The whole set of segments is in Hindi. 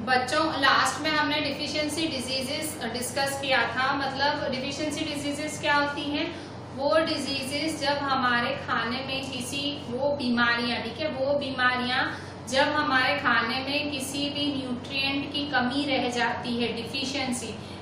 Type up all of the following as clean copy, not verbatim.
बच्चों लास्ट में हमने डिफिशियंसी डिजीजेस डिस्कस किया था। मतलब डिफिशियंसी डिजीजेस क्या होती हैं? वो डिजीजेस जब हमारे खाने में वो बीमारियां, ठीक है, वो बीमारियां जब हमारे खाने में किसी भी न्यूट्रिएंट की कमी रह जाती है।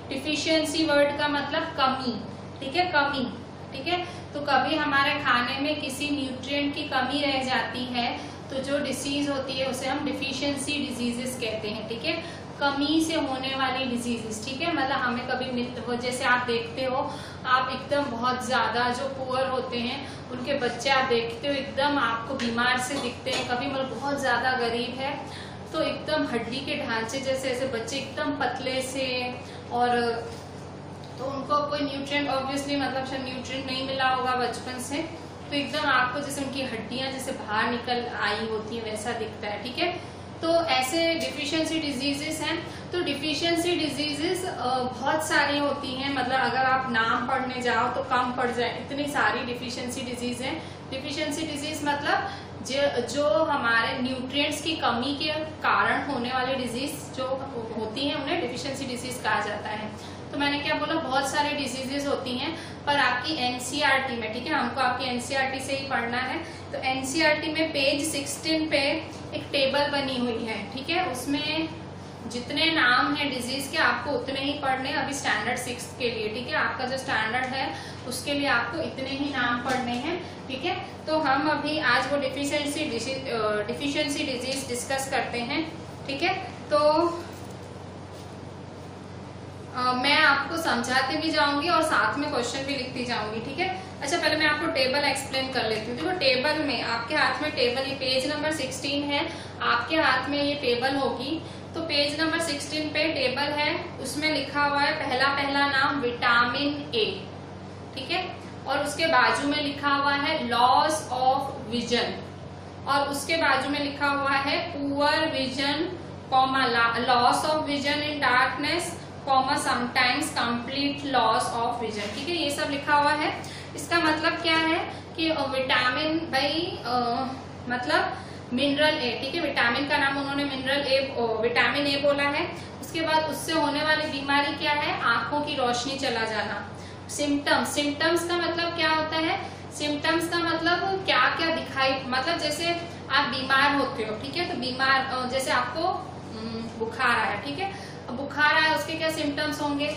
डिफिशियंसी वर्ड का मतलब कमी, ठीक है, कमी, ठीक है। तो कभी हमारे खाने में किसी न्यूट्रिएंट की कमी रह जाती है तो जो डिसीज होती है उसे हम डिफिशियंसी डिजीजेस कहते हैं, ठीक है, कमी से होने वाली डिजीजेस, ठीक है। मतलब हमें कभी जैसे आप देखते हो, आप एकदम बहुत ज्यादा जो पुअर होते हैं उनके बच्चे आप देखते हो एकदम आपको बीमार से दिखते हैं। कभी मतलब बहुत ज्यादा गरीब है तो एकदम हड्डी के ढांचे जैसे ऐसे बच्चे एकदम पतले से, और तो उनको कोई न्यूट्रिएंट ऑब्वियसली मतलब शायद न्यूट्रिएंट नहीं मिला होगा बचपन से, तो एकदम आपको जैसे उनकी हड्डियां जैसे बाहर निकल आई होती है वैसा दिखता है, ठीक है। तो ऐसे डिफिशियंसी डिजीजेस हैं। तो डिफिशियंसी डिजीजेस बहुत सारी होती हैं, मतलब अगर आप नाम पढ़ने जाओ तो कम पड़ जाए, इतनी सारी डिफिशियंसी डिजीज हैं। डिफिशियंसी डिजीज मतलब जो हमारे न्यूट्रिएंट्स की कमी के कारण होने वाली डिजीज जो होती हैं उन्हें डिफिशियंसी डिजीज कहा जाता है। तो मैंने क्या बोला, बहुत सारी डिजीजेस होती हैं, पर आपकी एनसीईआरटी में, ठीक है, हमको आपकी एनसीईआरटी से ही पढ़ना है। तो एनसीईआरटी में पेज 16 पे एक टेबल बनी हुई है, ठीक है, उसमें जितने नाम है डिजीज के आपको उतने ही पढ़ने अभी स्टैंडर्ड 6 के लिए, ठीक है। आपका जो स्टैंडर्ड है उसके लिए आपको इतने ही नाम पढ़ने हैं, ठीक है। तो हम अभी आज वो डिफिशियंसी डिजीज डिस्कस करते हैं, ठीक है। तो मैं आपको समझाते भी जाऊंगी और साथ में क्वेश्चन भी लिखती जाऊंगी, ठीक है। अच्छा, पहले मैं आपको टेबल एक्सप्लेन कर लेती हूँ। देखो टेबल में आपके हाथ में टेबल, ये पेज नंबर 16 है, आपके हाथ में ये टेबल होगी। तो पेज नंबर 16 पे टेबल है, उसमें लिखा हुआ है पहला नाम विटामिन ए, ठीक है, और उसके बाजू में लिखा हुआ है लॉस ऑफ विजन, और उसके बाजू में लिखा हुआ है poor vision, loss of vision in darkness, sometimes complete loss of vision, ठीक है, ये सब लिखा हुआ है। इसका मतलब क्या है कि विटामिन मतलब मिनरल ए, ठीक है, विटामिन का नाम उन्होंने विटामिन ए बोला है। उसके बाद उससे होने वाली बीमारी क्या है? आंखों की रोशनी चला जाना। सिम्टम्स का मतलब क्या होता है? सिम्टम्स का मतलब क्या क्या दिखाई, मतलब जैसे आप बीमार होते हो, ठीक है, तो बीमार जैसे आपको बुखार आया, ठीक है, बुखार आया उसके क्या सिम्टम्स होंगे?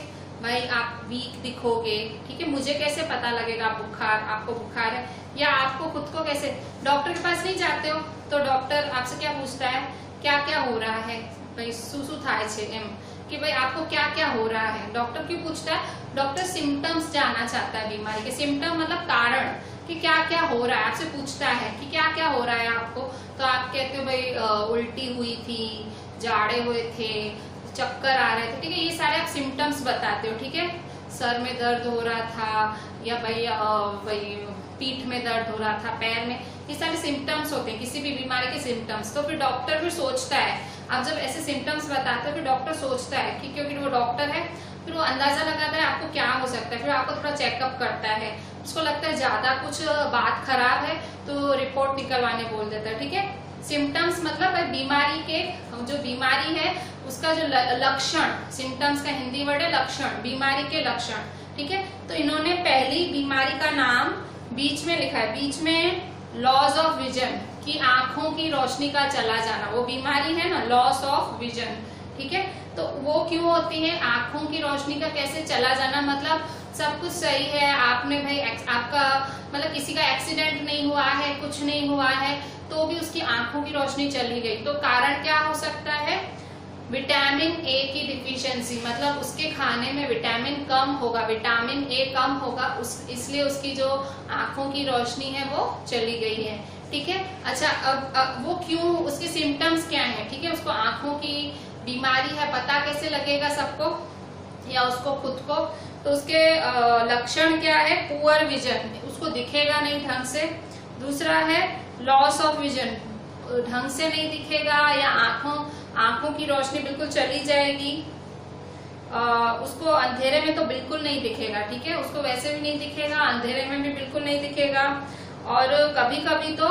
भाई आप वीक दिखोगे, ठीक है। मुझे कैसे पता लगेगा आपको बुखार है, या आपको खुद को कैसे, डॉक्टर के पास नहीं जाते हो तो डॉक्टर आपसे क्या पूछता है, क्या क्या हो रहा है, भाई सुसु थाय छे एम, कि भाई आपको क्या क्या हो रहा है। डॉक्टर क्यों पूछता है? डॉक्टर सिम्टम्स जानना चाहता है बीमारी के। सिम्टम मतलब कारण कि क्या क्या हो रहा है, आपसे पूछता है कि क्या क्या हो रहा है आपको। तो आप कहते हो भाई उल्टी हुई थी, जाड़े हुए थे, चक्कर आ रहे थे, ठीक है, ये सारे आप सिम्टम्स बताते हो, ठीक है। सर में दर्द हो रहा था, या भाई पीठ में दर्द हो रहा था, पैर में, ये सारे सिम्टम्स होते हैं किसी भी बीमारी के सिम्टम्स। तो फिर डॉक्टर फिर सोचता है, आप जब ऐसे सिम्टम्स बताते हो फिर डॉक्टर सोचता है कि क्योंकि वो डॉक्टर है, फिर वो अंदाजा लगाता है आपको क्या हो सकता है, फिर आपको थोड़ा चेकअप करता है। उसको लगता है ज्यादा कुछ बात खराब है तो रिपोर्ट निकलवाने बोल देता है, ठीक है। सिम्टम्स मतलब बीमारी के, जो बीमारी है उसका जो लक्षण, सिम्टम्स का हिंदी वर्ड है लक्षण, बीमारी के लक्षण, ठीक है। तो इन्होंने पहली बीमारी का नाम बीच में लिखा है, बीच में लॉस ऑफ विजन, की आंखों की रोशनी का चला जाना, वो बीमारी है ना, लॉस ऑफ विजन, ठीक है। तो वो क्यों होती है? आंखों की रोशनी का कैसे चला जाना, मतलब सब कुछ सही है, आपने भाई आपका मतलब किसी का एक्सीडेंट नहीं हुआ है, कुछ नहीं हुआ है, तो भी उसकी आंखों की रोशनी चली गई। तो कारण क्या हो सकता है? विटामिन ए की डिफिशियंसी, मतलब उसके खाने में विटामिन कम होगा, विटामिन ए कम होगा, इसलिए उसकी जो आंखों की रोशनी है वो चली गई है, ठीक है। अच्छा, अब वो क्यों, उसके सिम्टम्स क्या है, ठीक है, उसको आंखों की बीमारी है, पता कैसे लगेगा सबको या उसको खुद को? तो उसके लक्षण क्या है? पुअर विजन, उसको दिखेगा नहीं ढंग से। दूसरा है लॉस ऑफ विजन, ढंग से नहीं दिखेगा, या आंखों की रोशनी बिल्कुल चली जाएगी। उसको अंधेरे में तो बिल्कुल नहीं दिखेगा, ठीक है, उसको वैसे भी नहीं दिखेगा, अंधेरे में भी बिल्कुल नहीं दिखेगा, और कभी कभी तो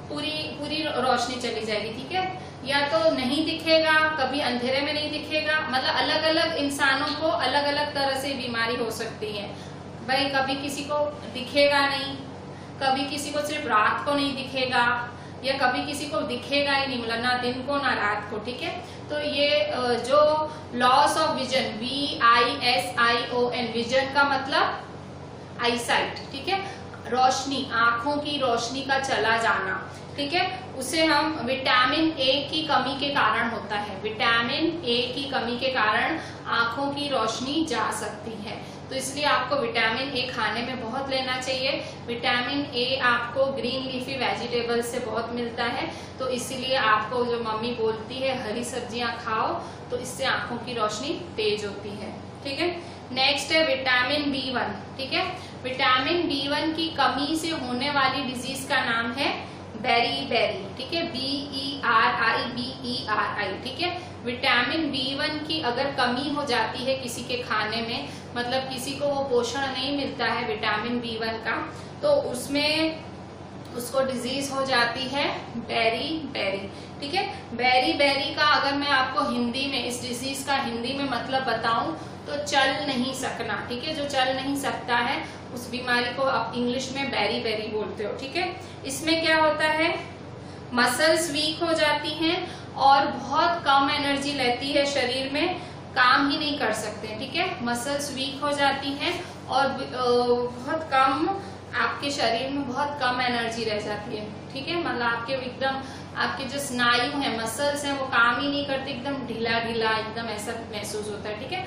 पूरी रोशनी चली जाएगी, ठीक है। या तो नहीं दिखेगा, कभी अंधेरे में नहीं दिखेगा, मतलब अलग अलग इंसानों को अलग अलग तरह से बीमारी हो सकती है भाई। कभी किसी को दिखेगा नहीं, कभी किसी को सिर्फ रात को नहीं दिखेगा, या कभी किसी को दिखेगा ही नहीं, मतलब ना दिन को ना रात को, ठीक है। तो ये जो loss of vision, VISION, vision का मतलब आईसाइट, ठीक है, रोशनी, आंखों की रोशनी का चला जाना, ठीक है, उसे हम विटामिन ए की कमी के कारण होता है। विटामिन ए की कमी के कारण आंखों की रोशनी जा सकती है, तो इसलिए आपको विटामिन ए खाने में बहुत लेना चाहिए। विटामिन ए आपको ग्रीन लीफी वेजिटेबल से बहुत मिलता है, तो इसीलिए आपको जो मम्मी बोलती है हरी सब्जियां खाओ, तो इससे आंखों की रोशनी तेज होती है, ठीक है। नेक्स्ट है विटामिन B1, ठीक है। विटामिन B1 की कमी से होने वाली डिजीज का नाम है बेरी, ठीक है, BERI, ठीक है। विटामिन B1 की अगर कमी हो जाती है किसी के खाने में, मतलब किसी को वो पोषण नहीं मिलता है विटामिन B1 का, तो उसमें उसको डिजीज हो जाती है बेरी, ठीक है। बेरी का अगर मैं आपको हिंदी में इस डिजीज का हिंदी में मतलब बताऊं तो चल नहीं सकना, ठीक है। जो चल नहीं सकता है उस बीमारी को आप इंग्लिश में बेरी बोलते हो, ठीक है। इसमें क्या होता है, मसल्स वीक हो जाती हैं और बहुत कम एनर्जी लेती है शरीर में, काम ही नहीं कर सकते, ठीक है। मसल्स वीक हो जाती हैं और बहुत कम, आपके शरीर में बहुत कम एनर्जी रह जाती है, ठीक है। मतलब आपके एकदम आपके जो स्नायु है, मसल्स हैं, वो काम ही नहीं करते, एकदम ढीला एकदम ऐसा महसूस होता है, ठीक है।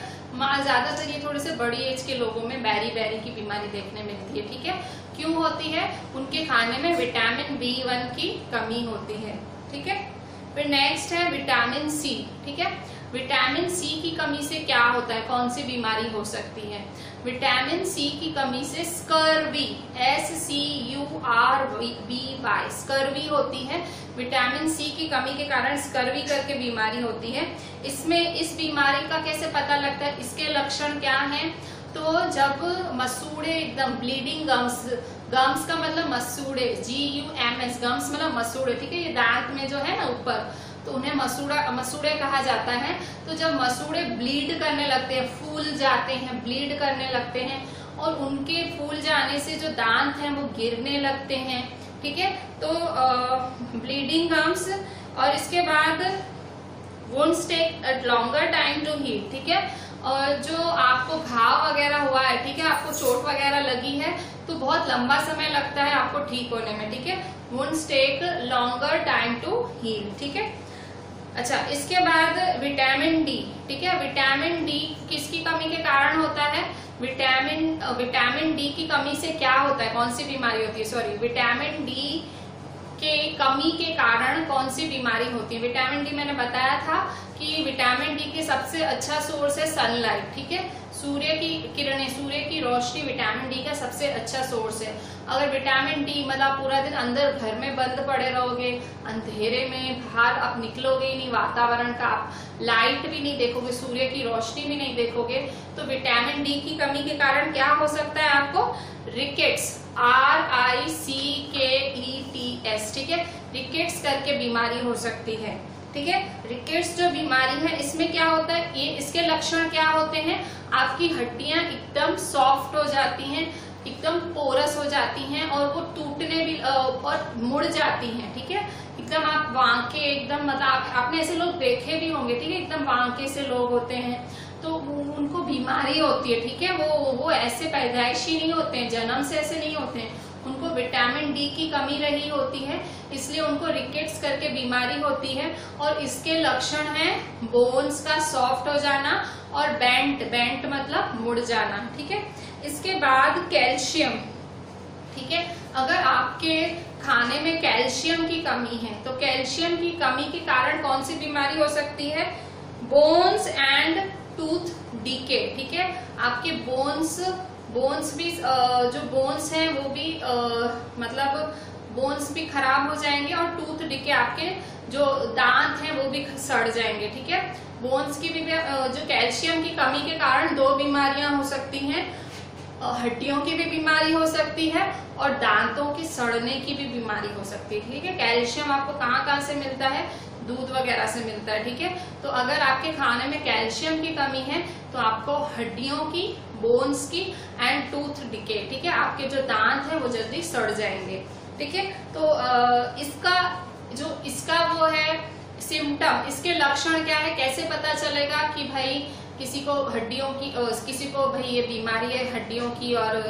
ज्यादातर ये थोड़े से बड़ी एज के लोगों में बेरी की बीमारी देखने मिलती है, ठीक है। क्यों होती है, उनके खाने में विटामिन B1 की कमी होती है, ठीक है। फिर नेक्स्ट है विटामिन C, ठीक है। विटामिन C की कमी से क्या होता है, कौन सी बीमारी हो सकती है। विटामिन C की कमी से स्कर्वी, SCURVY, स्कर्वी होती है। विटामिन C की कमी के कारण स्कर्वी करके बीमारी होती है। इसमें इस बीमारी का कैसे पता लगता है, इसके लक्षण क्या हैं, तो जब मसूड़े एकदम ब्लीडिंग गम्स का मतलब मसूड़े, GUMS, गम्स मतलब मसूड़े, ठीक है। ये दांत में जो है ना ऊपर, तो उन्हें मसूड़े कहा जाता है। तो जब मसूड़े ब्लीड करने लगते हैं, फूल जाते हैं, ब्लीड करने लगते हैं, और उनके फूल जाने से जो दांत हैं वो गिरने लगते हैं, ठीक है। तो ब्लीडिंग गम्स, और इसके बाद wounds take longer time to heal, ठीक है। और जो आपको घाव वगैरह हुआ है, ठीक है, आपको चोट वगैरह लगी है, तो बहुत लंबा समय लगता है आपको ठीक होने में, ठीक है। Wounds take longer time to heal, ठीक है। अच्छा, इसके बाद विटामिन डी, ठीक है। विटामिन डी किसकी कमी के कारण होता है, विटामिन डी की कमी से क्या होता है, कौन सी बीमारी होती है, विटामिन डी के कमी के कारण कौन सी बीमारी होती है। विटामिन डी मैंने बताया था कि विटामिन डी के सबसे अच्छा सोर्स है सनलाइट, ठीक है। सूर्य की किरणें, सूर्य की रोशनी विटामिन डी का सबसे अच्छा सोर्स है। अगर विटामिन डी मतलब पूरा दिन अंदर घर में बंद पड़े रहोगे, अंधेरे में बाहर आप निकलोगे ही नहीं, वातावरण का आप लाइट भी नहीं देखोगे, सूर्य की रोशनी भी नहीं देखोगे, तो विटामिन डी की कमी के कारण क्या हो सकता है आपको, रिकेट्स, RICKETS, ठीक है, रिकेट्स करके बीमारी हो सकती है, ठीक है। रिकेट्स जो बीमारी है, इसमें क्या होता है, ये इसके लक्षण क्या होते हैं, आपकी हड्डियां एकदम सॉफ्ट हो जाती हैं, एकदम पोरस हो जाती हैं, और वो टूटने भी और मुड़ जाती हैं, ठीक है। एकदम आप वांके, एकदम मतलब आपने ऐसे लोग देखे भी होंगे, ठीक है, एकदम वांके से लोग होते हैं, तो उनको बीमारी होती है, ठीक है। वो ऐसे पैदाइशी नहीं होते हैं, जन्म से ऐसे नहीं होते हैं, उनको विटामिन डी की कमी रही होती है, इसलिए उनको रिकेट्स करके बीमारी होती है। और इसके लक्षण हैं बोन्स का सॉफ्ट हो जाना और बेंट मतलब मुड़ जाना, ठीक है। इसके बाद कैल्शियम, ठीक है। अगर आपके खाने में कैल्शियम की कमी है, तो कैल्शियम की कमी के कारण कौन सी बीमारी हो सकती है, बोन्स एंड टूथ डीके, ठीक है। आपके बोन्स भी जो बोन्स हैं वो भी मतलब बोन्स भी खराब हो जाएंगे, और टूथ डीके, आपके जो दांत हैं वो भी सड़ जाएंगे, ठीक है। बोन्स की भी जो कैल्शियम की कमी के कारण दो बीमारियां हो सकती हैं, हड्डियों की भी बीमारी हो सकती है और दांतों की सड़ने की भी बीमारी हो सकती है, ठीक है। कैल्शियम आपको कहाँ से मिलता है, दूध वगैरह से मिलता है, ठीक है। तो अगर आपके खाने में कैल्शियम की कमी है तो आपको हड्डियों की, बोन्स की एंड टूथ डिके, ठीक है, आपके जो दांत है वो जल्दी सड़ जाएंगे, ठीक है। तो इसका वो है सिम्टम, इसके लक्षण क्या है, कैसे पता चलेगा कि भाई किसी को हड्डियों की, किसी को भाई ये बीमारी है हड्डियों की और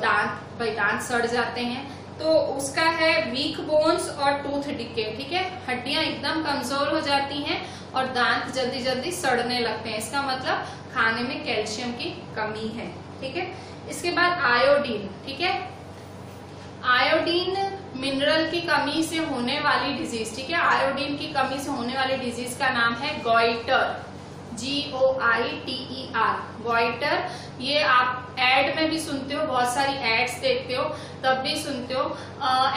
दांत सड़ जाते हैं। तो उसका है वीक बोन्स और टूथ डिके, ठीक है, हड्डियां एकदम कमजोर हो जाती हैं और दांत जल्दी जल्दी सड़ने लगते हैं, इसका मतलब खाने में कैल्शियम की कमी है, ठीक है। इसके बाद आयोडीन, ठीक है, आयोडीन मिनरल की कमी से होने वाली डिजीज, ठीक है, आयोडीन की कमी से होने वाली डिजीज का नाम है गॉइटर, GOITER, गॉइटर। ये आप एड में भी सुनते हो, बहुत सारी एड्स देखते हो तब भी सुनते हो।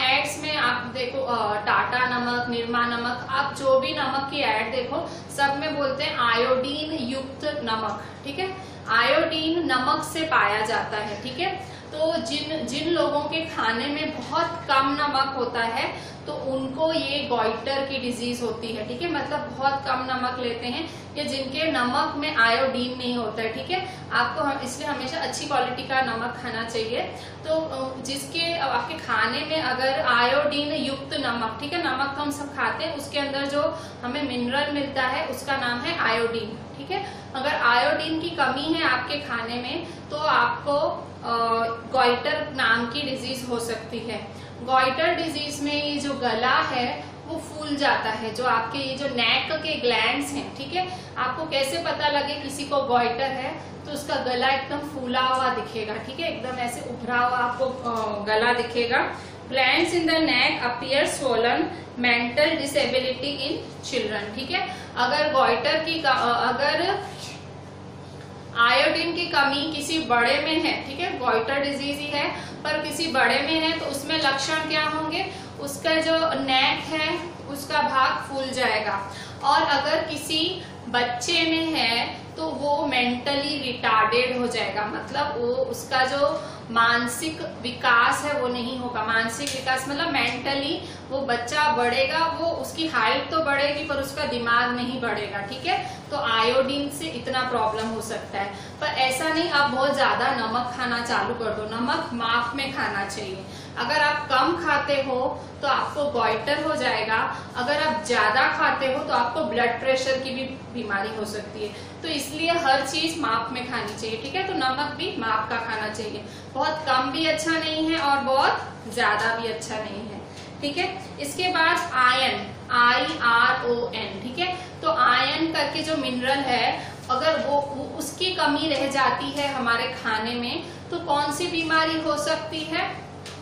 एड्स में आप देखो टाटा नमक, निरमा नमक, आप जो भी नमक की एड देखो सब में बोलते हैं आयोडीन युक्त नमक, ठीक है, आयोडीन नमक से पाया जाता है, ठीक है। तो जिन लोगों के खाने में बहुत कम नमक होता है तो उनको ये गॉइटर की डिजीज होती है, ठीक है, मतलब बहुत कम नमक लेते हैं या जिनके नमक में आयोडीन नहीं होता है, ठीक है। आपको इसलिए हमेशा अच्छी क्वालिटी का नमक खाना चाहिए। तो जिसके आपके खाने में अगर आयोडीन युक्त नमक, ठीक है, नमक तो हम सब खाते हैं, उसके अंदर जो हमें मिनरल मिलता है उसका नाम है आयोडीन, ठीक है। अगर आयोडीन की कमी है आपके खाने में तो आपको गॉइटर नाम की डिजीज हो सकती है। गॉइटर डिजीज में ये जो गला है वो फूल जाता है, जो आपके ये जो नेक के ग्लैंड्स हैं, ठीक है, आपको कैसे पता लगे किसी को गॉइटर है, तो उसका गला एकदम फूला हुआ दिखेगा, ठीक है, एकदम ऐसे उभरा हुआ आपको गला दिखेगा। Glands in the neck appear swollen, mental disability in children, ठीक है। अगर गॉइटर की अगर आयोडीन की कमी किसी बड़े में है, ठीक है, गॉइटर डिजीज ही है पर किसी बड़े में है तो उसमें लक्षण क्या होंगे, उसका जो नेक है उसका भाग फूल जाएगा। और अगर किसी बच्चे में है तो वो मेंटली रिटार्डेड हो जाएगा, मतलब वो उसका जो मानसिक विकास है वो नहीं होगा। मानसिक विकास मतलब मेंटली वो बच्चा बढ़ेगा, वो उसकी हाइट तो बढ़ेगी पर उसका दिमाग नहीं बढ़ेगा, ठीक है। तो आयोडीन से इतना प्रॉब्लम हो सकता है, पर ऐसा नहीं आप बहुत ज्यादा नमक खाना चालू कर दो, नमक माप में खाना चाहिए। अगर आप कम खाते हो तो आपको गॉइटर हो जाएगा, अगर आप ज्यादा खाते हो तो आपको ब्लड प्रेशर की भी बीमारी हो सकती है। तो इसलिए हर चीज माप में खानी चाहिए, ठीक है। तो नमक भी माप का खाना चाहिए, बहुत कम भी अच्छा नहीं है और बहुत ज्यादा भी अच्छा नहीं है, ठीक है। इसके बाद आयरन, IRON, ठीक है। तो आयरन करके जो मिनरल है अगर वो उसकी कमी रह जाती है हमारे खाने में तो कौन सी बीमारी हो सकती है,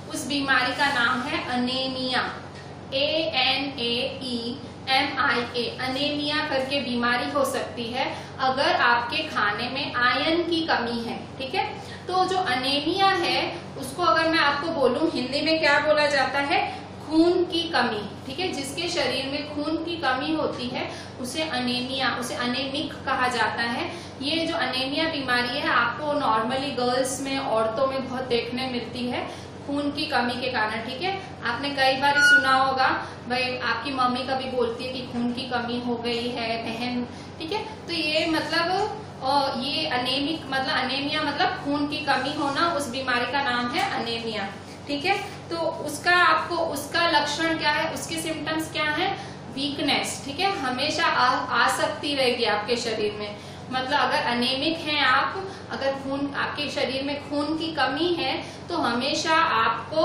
उस बीमारी का नाम है अनेमिया, ANAEMIA, अनेमिया करके बीमारी हो सकती है अगर आपके खाने में आयरन की कमी है, ठीक है। तो जो अनेमिया है उसको अगर मैं आपको बोलूं हिंदी में क्या बोला जाता है, खून की कमी, ठीक है। जिसके शरीर में खून की कमी होती है उसे अनेमिया, उसे अनेमिक कहा जाता है। ये जो अनेमिया बीमारी है आपको नॉर्मली गर्ल्स में, औरतों में बहुत देखने मिलती है खून की कमी के कारण, ठीक है। आपने कई बार सुना होगा भाई आपकी मम्मी कभी बोलती है कि खून की कमी हो गई है बहन, ठीक है। तो ये मतलब ये अनेमिक मतलब अनेमिया मतलब खून की कमी होना, उस बीमारी का नाम है अनेमिया, ठीक है। तो उसका आपको उसका लक्षण क्या है, उसके सिम्टम्स क्या है, वीकनेस, ठीक है, हमेशा आसक्ति रहेगी आपके शरीर में। मतलब अगर अनेमिक हैं आप, अगर खून आपके शरीर में खून की कमी है तो हमेशा आपको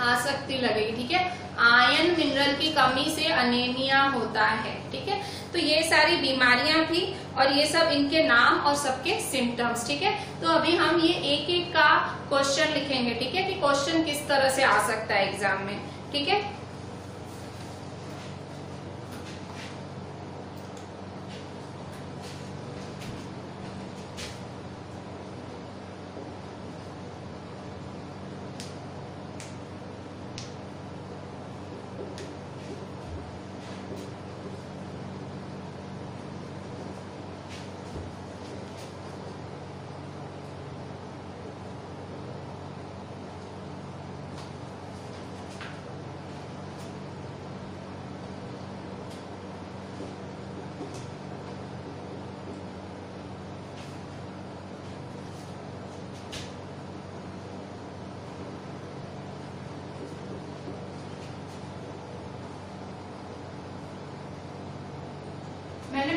आसक्ति लगेगी, ठीक है। आयरन मिनरल की कमी से अनेमिया होता है, ठीक है। तो ये सारी बीमारियां थी और ये सब इनके नाम और सबके सिम्टम्स, ठीक है। तो अभी हम ये एक एक का क्वेश्चन लिखेंगे, ठीक है, कि क्वेश्चन किस तरह से आ सकता है एग्जाम में, ठीक है।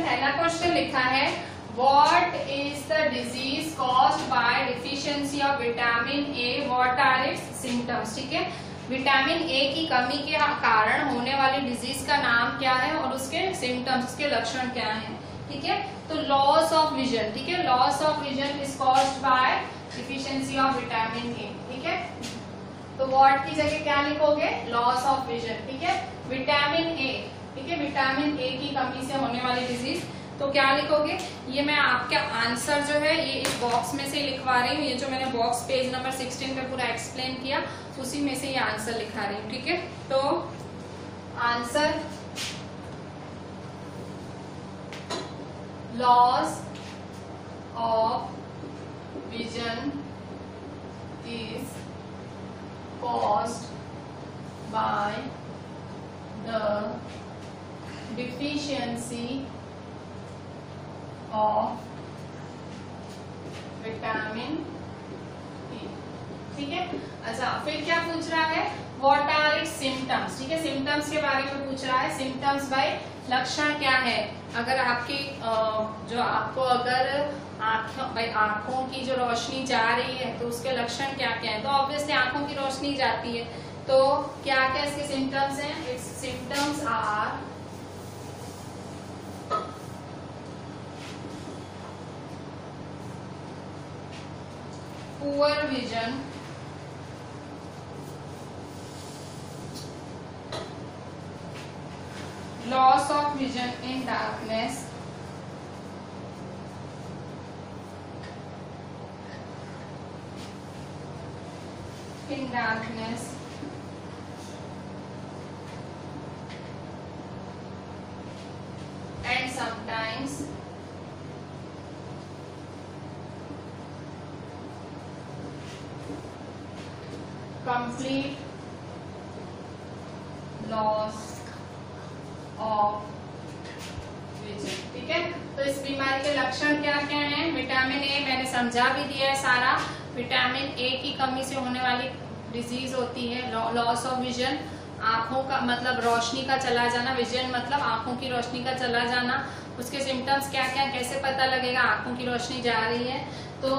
पहला क्वेश्चन लिखा है what is the disease caused by deficiency of vitamin A, what are its symptoms. ठीक है, विटामिन ए की कमी के कारण होने वाली डिजीज का नाम क्या है और उसके सिम्टम्स, उसके लक्षण क्या हैं। ठीक है, तो लॉस ऑफ विजन, ठीक है, loss of vision is caused by deficiency of vitamin ए। ठीक है, तो व्हाट की जगह क्या लिखोगे, लॉस ऑफ विजन। ठीक है, विटामिन ए, ठीक है, विटामिन ए की कमी से होने वाली डिजीज, तो क्या लिखोगे, ये मैं आपका आंसर जो है ये इस बॉक्स में से लिखवा रही हूँ। ये जो मैंने बॉक्स पेज नंबर 16 पे पूरा एक्सप्लेन किया उसी में से ये आंसर लिखा रही हूँ। ठीक है, तो answer loss of vision is caused by the deficiency of vitamin E। ठीक है, अच्छा फिर क्या पूछ रहा है, what are its symptoms। ठीक है, सिम्टम्स के बारे में पूछ रहा है। सिम्टम्स भाई लक्षण क्या है, अगर आपकी जो आपको अगर आंखों की जो रोशनी जा रही है तो उसके लक्षण क्या क्या है, तो ऑब्वियसली आंखों की रोशनी जाती है, तो क्या क्या इसके सिम्टम्स हैं। Its symptoms are poor vision, loss of vision in darkness, in darkness, and sometimes complete loss of vision। ठीक है, तो इस बीमारी के लक्षण क्या क्या हैं। विटामिन ए मैंने समझा भी दिया है सारा। विटामिन ए की कमी से होने वाली डिजीज होती है लॉस ऑफ विजन, आंखों का मतलब रोशनी का चला जाना, विजन मतलब आंखों की रोशनी का चला जाना। उसके सिम्टम्स क्या क्या, कैसे पता लगेगा आंखों की रोशनी जा रही है, तो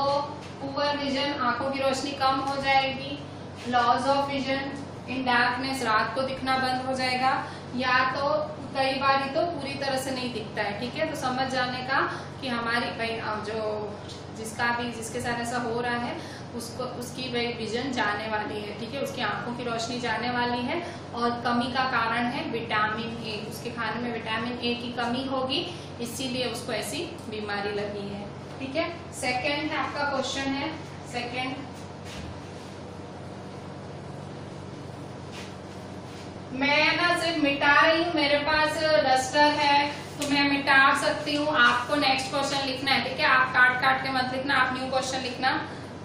पुअर विजन, आंखों की रोशनी कम हो जाएगी। Loss of vision in darkness, रात को दिखना बंद हो जाएगा, या तो कई बार तो पूरी तरह से नहीं दिखता है। ठीक है, तो समझ जाने का कि हमारी जो जिसके साथ ऐसा हो रहा है उसको उसकी विजन जाने वाली है। ठीक है, उसकी आंखों की रोशनी जाने वाली है और कमी का कारण है विटामिन ए, उसके खाने में विटामिन ए की कमी होगी, इसीलिए उसको ऐसी बीमारी लगी है। ठीक है, सेकंड है आपका क्वेश्चन है, सेकंड मैं ना सिर्फ मिटा रही हूँ, मेरे पास डस्टर है तो मैं मिटा सकती हूँ, आपको नेक्स्ट क्वेश्चन लिखना है। ठीक है, आप काट काट के मत लिखना, आप न्यू क्वेश्चन लिखना।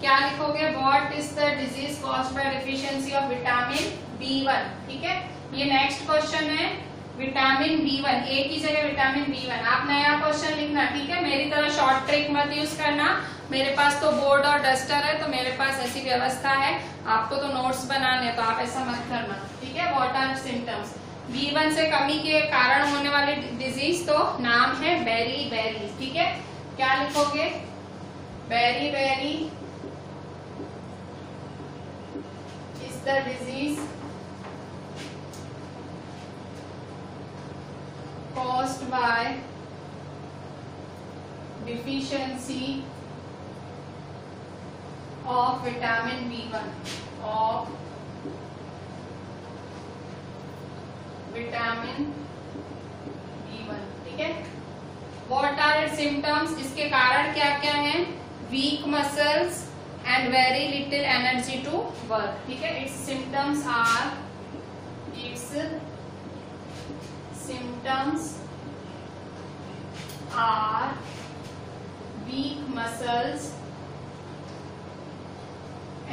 क्या लिखोगे, what is the disease caused bye deficiency of vitamin B1। ठीक है, ये नेक्स्ट क्वेश्चन है विटामिन B1, ए की जगह विटामिन B1। आप नया क्वेश्चन लिखना। ठीक है, मेरी तरह शॉर्ट ट्रिक मत यूज करना, मेरे पास तो बोर्ड और डस्टर है तो मेरे पास ऐसी व्यवस्था है, आपको तो नोट्स बनाने, तो आप ऐसा मत करना। ठीक है, व्हाट आर सिम्टम्स, B1 से कमी के कारण होने वाली डिजीज, तो नाम है बेरी बेरी। ठीक है, क्या लिखोगे, beri beri is the disease caused by deficiency of vitamin B1, of vitamin B1। ठीक है, what are its symptoms, इसके कारण क्या क्या हैं, weak muscles and very little energy to work। ठीक है, its symptoms are, its symptoms are weak muscles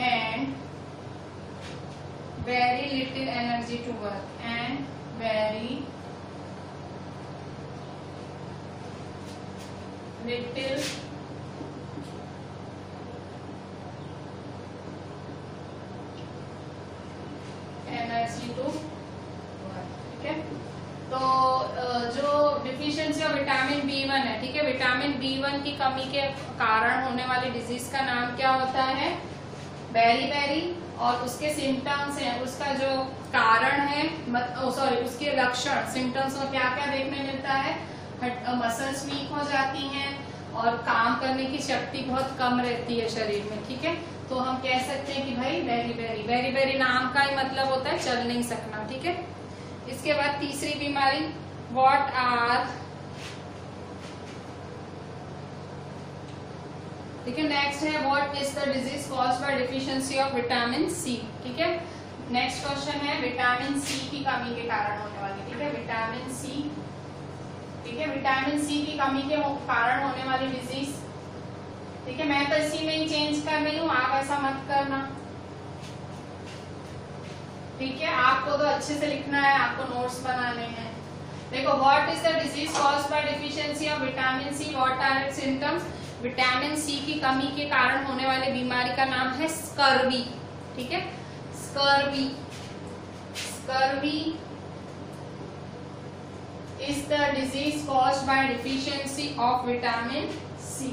and very little energy to work, and very little energy to work। ठीक है, तो जो डिफिशियंसी ऑफ विटामिन B1 है, ठीक है। विटामिन B1 की कमी के कारण होने वाली डिजीज का नाम क्या होता है? बेरी। और उसके सिम्टम्स हैं, उसका जो कारण है, उसके लक्षण, सिम्टम्स में क्या क्या देखने मिलता है? मसल्स वीक हो जाती हैं और काम करने की शक्ति बहुत कम रहती है शरीर में, ठीक है। तो हम कह सकते हैं कि भाई बेरी नाम का ही मतलब होता है चल नहीं सकना, ठीक है। इसके बाद तीसरी बीमारी, व्हाट आर, ठीक है। नेक्स्ट है what is the disease caused by deficiency of vitamin C, ठीक है। नेक्स्ट क्वेश्चन है विटामिन सी की कमी के कारण होने वाली, ठीक है। विटामिन सी, ठीक है। विटामिन सी की कमी के कारण होने वाली डिजीज, ठीक है। मैं तो इसी में ही चेंज कर रही हूँ, आप ऐसा मत करना, ठीक है। आपको तो अच्छे से लिखना है, आपको नोट्स बनाने हैं। देखो, what is the disease caused by deficiency of vitamin C, what are its symptoms. Vitamin C की कमी के कारण होने वाली बीमारी का नाम है स्कर्वी, ठीक है। Scurvy is the disease caused by deficiency of vitamin C,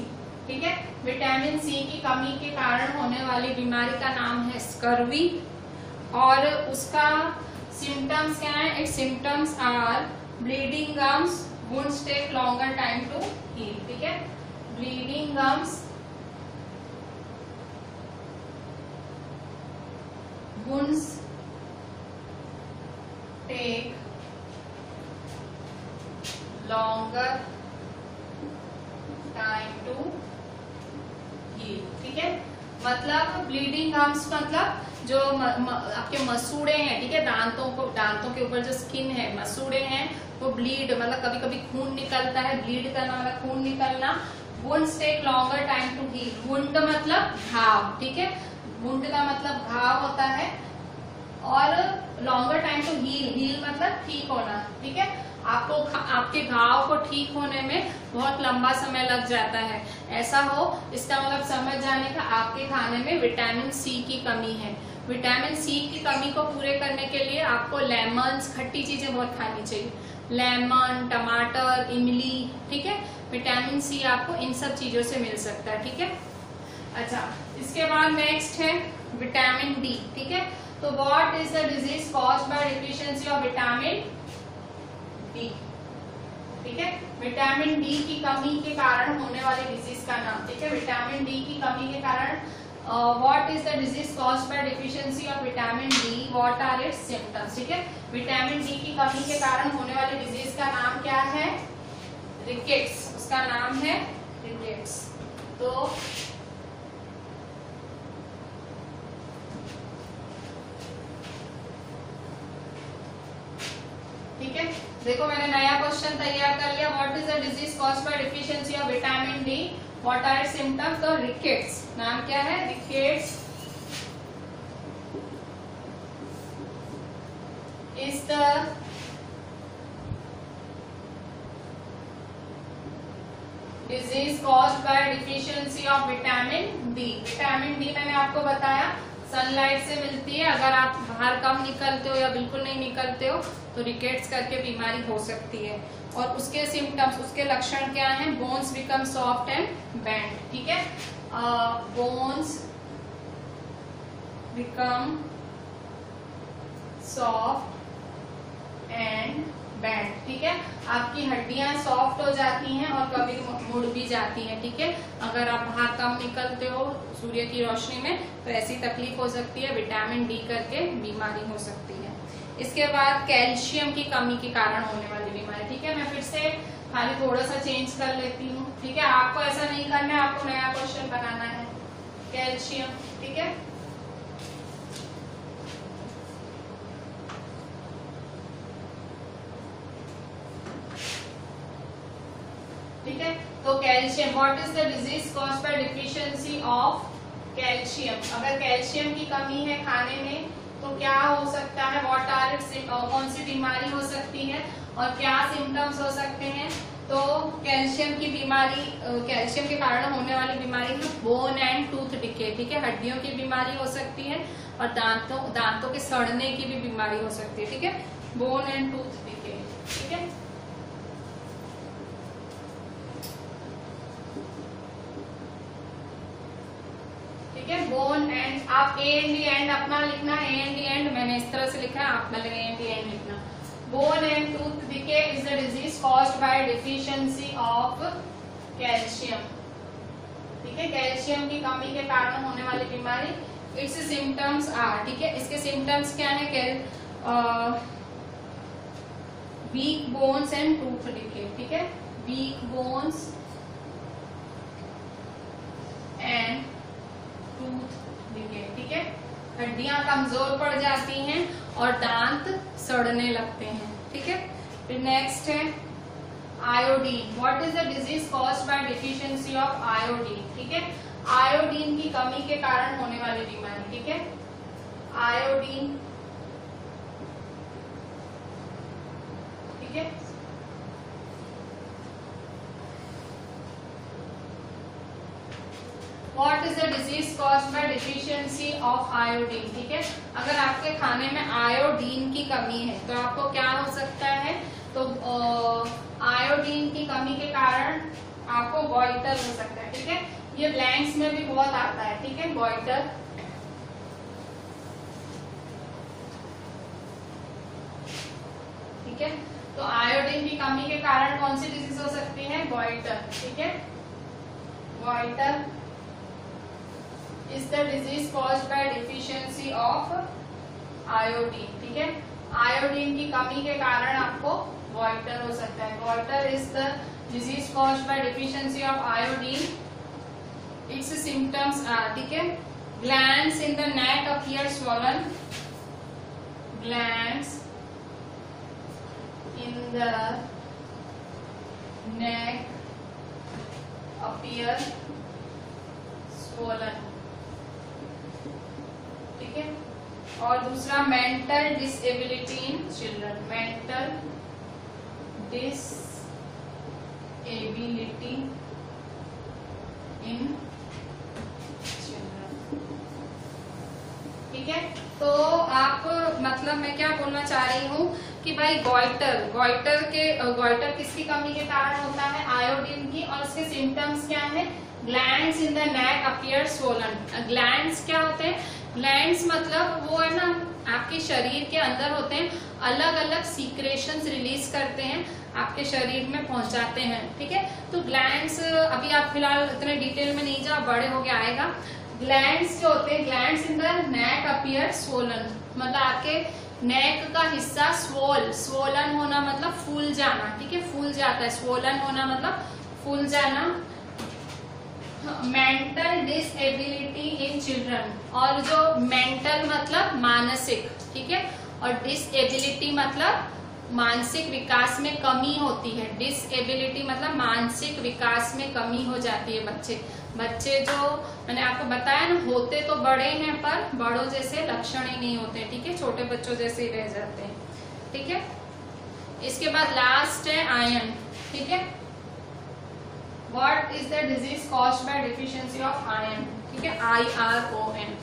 ठीक है। विटामिन सी की कमी के कारण होने वाली बीमारी का नाम है स्कर्वी और उसका सिम्टम्स क्या है? Its symptoms are bleeding gums, wounds take longer time to heal, ठीक है। Bleeding gums, wounds take longer time to heal, ठीक है। मतलब ब्लीडिंग गम्स मतलब जो आपके मसूड़े हैं, ठीक है, दांतों के ऊपर जो स्किन है, मसूड़े हैं, वो ब्लीड मतलब कभी कभी खून निकलता है, ब्लीड करना मतलब खून निकलना। Wounds take longer time to heal, wound मतलब घाव, ठीक है। वुंड का मतलब घाव होता है और longer time to heal, heal मतलब ठीक होना, ठीक है। आपको आपके घाव को ठीक होने में बहुत लंबा समय लग जाता है, ऐसा हो इसका मतलब समझ जाने का आपके खाने में विटामिन सी की कमी है। विटामिन सी की कमी को पूरे करने के लिए आपको लेमन्स, खट्टी चीजें बहुत खानी चाहिए, लेमन, टमाटर, इमली, ठीक है। विटामिन सी आपको इन सब चीजों से मिल सकता है, ठीक है। अच्छा, इसके बाद नेक्स्ट है विटामिन डी, ठीक है। तो what is the disease caused by deficiency of vitamin D, ठीक है। विटामिन डी की कमी के कारण होने वाली डिजीज का नाम, ठीक है। विटामिन डी की कमी के कारण what is the disease caused by deficiency of vitamin D, what are its symptoms, ठीक है। विटामिन डी की कमी के कारण होने वाली डिजीज का नाम क्या है? रिकेट्स, उसका नाम है रिकेट्स। तो ठीक है, देखो मैंने नया क्वेश्चन तैयार कर लिया। What is the disease caused by deficiency of vitamin D, what are symptoms. तो रिकेट्स, नाम क्या है? Rickets is the disease caused by deficiency of vitamin D. Vitamin D मैंने आपको बताया सनलाइट से मिलती है, अगर आप बाहर कम निकलते हो या बिल्कुल नहीं निकलते हो तो रिकेट्स करके बीमारी हो सकती है। और उसके सिम्टम्स, उसके लक्षण क्या हैं? Bones become soft and bend, ठीक है। Bones become soft and bend, ठीक है। आपकी हड्डियां सॉफ्ट हो जाती हैं और कभी मुड़ भी जाती हैं, ठीक है। अगर आप बाहर कम निकलते हो सूर्य की रोशनी में तो ऐसी तकलीफ हो सकती है, विटामिन डी करके बीमारी हो सकती है। इसके बाद कैल्शियम की कमी के कारण होने वाली बीमारी, ठीक है। मैं फिर से खाली थोड़ा सा चेंज कर लेती हूँ, ठीक है। आपको ऐसा नहीं करना है, आपको नया क्वेश्चन बनाना है। कैल्शियम, ठीक है। ठीक है, तो calcium, what is the disease caused by deficiency of calcium. अगर कैल्शियम की कमी है खाने में तो क्या हो सकता है? व्हाट आर इट्स, कौन सी बीमारी हो सकती है और क्या सिम्टम्स हो सकते हैं? तो कैल्शियम की बीमारी, कैल्शियम के कारण होने वाली बीमारी है बोन एंड टूथ डिके, ठीक है। हड्डियों की बीमारी हो सकती है और दांतों के सड़ने की भी बीमारी हो सकती है, ठीक है। बोन एंड टूथ डिके, ठीक है। ठीक है। बोन एंड, आप ए एंड डी एंड अपना लिखना, ए एंड डी एंड मैंने इस तरह से लिखा है, आप पहले ए एंड डी एंड लिखना। Bone and tooth decay is the disease caused by deficiency of calcium, ठीक है। कैल्शियम की कमी के कारण होने वाली बीमारी। इट्स सिम्टम्स आर, ठीक है, इसके सिम्टम्स क्या है, weak bones and tooth decay, ठीक है, weak bones and tooth decay, ठीक है, हड्डियां कमजोर पड़ जाती हैं और दांत सड़ने लगते हैं, ठीक है। फिर नेक्स्ट है iodine. What is the disease caused by deficiency of iodine, ठीक है, आयोडीन की कमी के कारण होने वाली बीमारी, ठीक है, आयोडीन, ठीक है। What is the disease caused by deficiency of iodine, ठीक है। अगर आपके खाने में आयोडीन की कमी है तो आपको क्या हो सकता है, तो आयोडीन की कमी के कारण आपको गॉइटर हो सकता है, ठीक है। ये ब्लैंक्स में भी बहुत आता है, ठीक है, गॉइटर, ठीक है। तो आयोडीन की कमी के कारण कौन सी डिजीज हो सकती है, गॉइटर, ठीक है। Goitre is the disease caused by deficiency of iodine, ठीक है। आयोडीन की कमी के कारण आपको गॉइटर हो सकता है। Goitre is the disease caused by deficiency of iodine. Its symptoms are, ठीक है, glands in the neck appear swollen, glands in the neck appear swollen, ठीक है। और दूसरा mental disability in children, mental disability in children, ठीक है। तो आप मतलब मैं क्या बोलना चाह रही हूँ कि भाई गॉइटर किसकी कमी के कारण होता है, आयोडीन की, और उसके सिम्टम्स क्या है, glands in the neck appear swollen. Glands क्या होते हैं, ग्लैंड्स मतलब वो है ना आपके शरीर के अंदर होते हैं, अलग अलग सीक्रेशंस रिलीज करते हैं, आपके शरीर में पहुंचाते हैं, ठीक है। तो ग्लैंड्स अभी आप फिलहाल इतने डिटेल में नहीं जाओ, बड़े हो गया आएगा। ग्लैंड्स जो होते हैं, glands in the neck appear swollen, मतलब आपके नेक का हिस्सा स्वोलन होना मतलब फूल जाना, ठीक है, फूल जाता है, स्वोलन होना मतलब फूल जाना। मेंटल डिसेबिलिटी इन चिल्ड्रन, और जो मेंटल मतलब मानसिक, ठीक है, और डिसेबिलिटी मतलब मानसिक विकास में कमी होती है। डिसेबिलिटी मतलब मानसिक विकास में कमी हो जाती है। बच्चे जो मैंने आपको बताया ना, होते तो बड़े हैं पर बड़ों जैसे लक्षण ही नहीं होते, ठीक है, छोटे बच्चों जैसे ही रह जाते हैं, ठीक है। इसके बाद लास्ट है आयरन, ठीक है। What is the disease caused by deficiency of iron, ठीक है, IRON।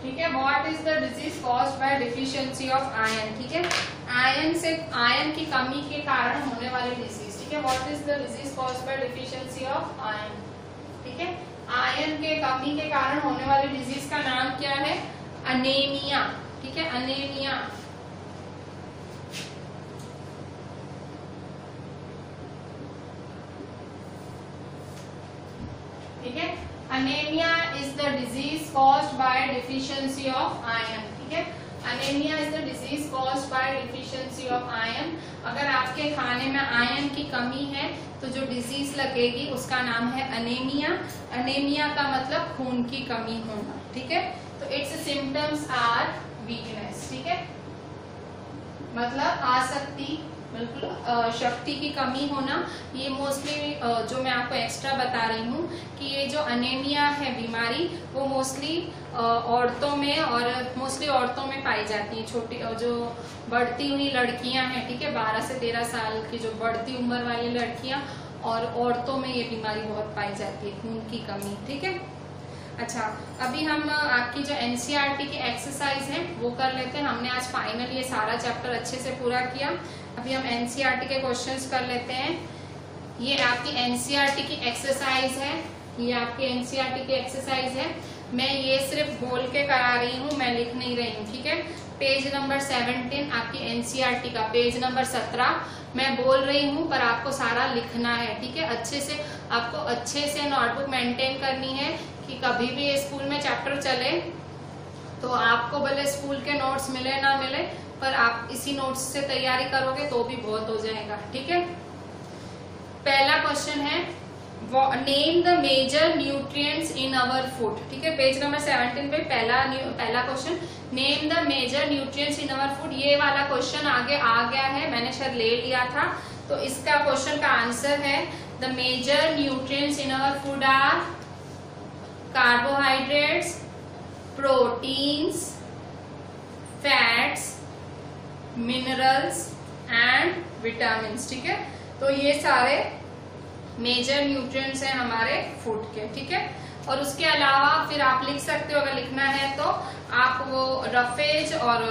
ठीक है, what is the disease caused by deficiency of iron, ठीक है, आयरन की कमी के कारण होने वाली डिजीज, ठीक है। What is the disease caused by deficiency of iron, ठीक है, आयरन के कमी के कारण होने वाली डिजीज का नाम क्या है, अनेमिया, ठीक है, अनेमिया। ठीक है, anaemia is the disease caused by deficiency of iron, ठीक है, anaemia is the disease caused by deficiency of iron. अगर आपके खाने में आयरन की कमी है तो जो डिजीज लगेगी उसका नाम है अनेमिया। अनेमिया का मतलब खून की कमी होना, ठीक है। तो इट्स सिम्टम्स आर वीकनेस, ठीक है, मतलब आसक्ति, बिल्कुल शक्ति की कमी होना। ये मोस्टली जो मैं आपको एक्स्ट्रा बता रही हूँ कि ये जो अनेमिया है बीमारी, वो मोस्टली औरतों में और मोस्टली औरतों में पाई जाती है। छोटी जो बढ़ती हुई लड़कियां हैं, ठीक है, 12 से 13 साल की जो बढ़ती उम्र वाली लड़कियां, और औरतों में ये बीमारी बहुत पाई जाती है, खून की कमी। ठीक है, अच्छा अभी हम आपकी जो एनसीईआरटी की एक्सरसाइज है वो कर लेते हैं। हमने आज फाइनल ये सारा चैप्टर अच्छे से पूरा किया। अभी हम एनसीईआरटी के क्वेश्चंस कर लेते हैं। ये आपकी एनसीईआरटी की एक्सरसाइज है, ये आपकी एनसीईआरटी की एक्सरसाइज है। मैं ये सिर्फ बोल के करा रही हूँ, मैं लिख नहीं रही हूँ। ठीक है, पेज नंबर 17 आपकी एनसीईआरटी का, पेज नंबर 17 मैं बोल रही हूँ पर आपको सारा लिखना है। ठीक है, अच्छे से आपको अच्छे से नोटबुक मेंटेन करनी है कि कभी भी स्कूल में चैप्टर चले तो आपको भले स्कूल के नोट्स मिले ना मिले, पर आप इसी नोट्स से तैयारी करोगे तो भी बहुत हो जाएगा। ठीक है, पहला क्वेश्चन है name the major nutrients in our food. ठीक है, पेज नंबर 17 पे पहला question, name the major nutrients in our food. ये वाला क्वेश्चन आगे आ गया है, मैंने शायद ले लिया था, तो इसका क्वेश्चन का आंसर है the major nutrients in our food are carbohydrates, proteins, fats, minerals and vitamins. ठीक है, तो ये सारे मेजर न्यूट्रिएंट्स हैं हमारे फूड के। ठीक है, और उसके अलावा फिर आप लिख सकते हो, अगर लिखना है तो आप वो रफेज और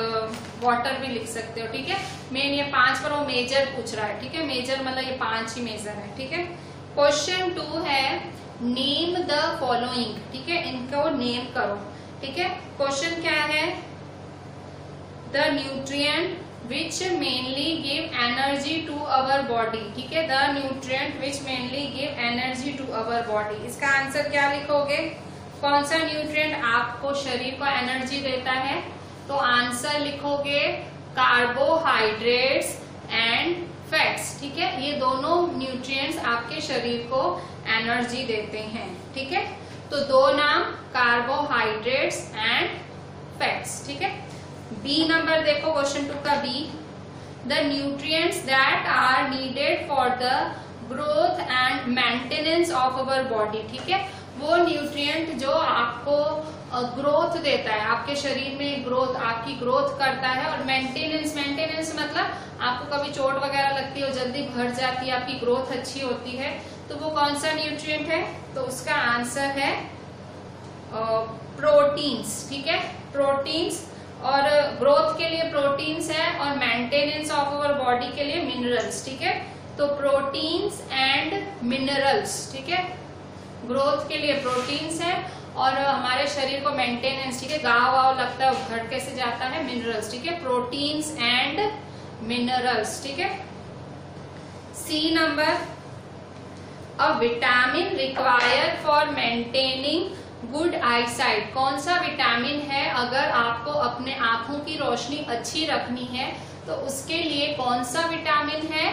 वाटर भी लिख सकते हो। ठीक है, मेन ये 5 पर वो मेजर पूछ रहा है। ठीक है, मेजर मतलब ये 5 ही मेजर है। ठीक है, क्वेश्चन 2 है नेम द फॉलोइंग। ठीक है, इनको नेम करो। ठीक है, क्वेश्चन क्या है, the nutrient which mainly give energy to our body। ठीक है, the nutrient which mainly give energy to our body। इसका आंसर क्या लिखोगे, कौन सा न्यूट्रिएंट आपको शरीर को एनर्जी देता है, तो आंसर लिखोगे कार्बोहाइड्रेट्स एंड फैट्स। ठीक है, ये दोनों न्यूट्रिएंट्स आपके शरीर को एनर्जी देते हैं। ठीक है, तो 2 नाम कार्बोहाइड्रेट्स एंड फैट्स। ठीक है, बी नंबर देखो, क्वेश्चन 2 का B, the nutrients that are needed for the growth and maintenance of our body. ठीक है, वो न्यूट्रिएंट जो आपको ग्रोथ देता है, आपके शरीर में ग्रोथ, आपकी ग्रोथ करता है, और मेंटेनेंस मतलब आपको कभी चोट वगैरह लगती है, जल्दी बढ़ जाती है, आपकी ग्रोथ अच्छी होती है, तो वो कौन सा न्यूट्रिएंट है, तो उसका आंसर है प्रोटीन्स। ठीक है, प्रोटीन्स, और ग्रोथ के लिए प्रोटीन्स है और मेंटेनेंस ऑफ अवर बॉडी के लिए मिनरल्स। ठीक है, तो प्रोटीन्स एंड मिनरल्स। ठीक है, ग्रोथ के लिए प्रोटीन्स है और हमारे शरीर को मेंटेनेंस, ठीक है, घाव वाव लगता है घट कैसे जाता है, मिनरल्स। ठीक है, प्रोटीन्स एंड मिनरल्स। ठीक है, C number, a vitamin required for maintaining good eyesight. कौन सा विटामिन है, अगर आपको अपने आंखों की रोशनी अच्छी रखनी है तो उसके लिए कौन सा विटामिन है,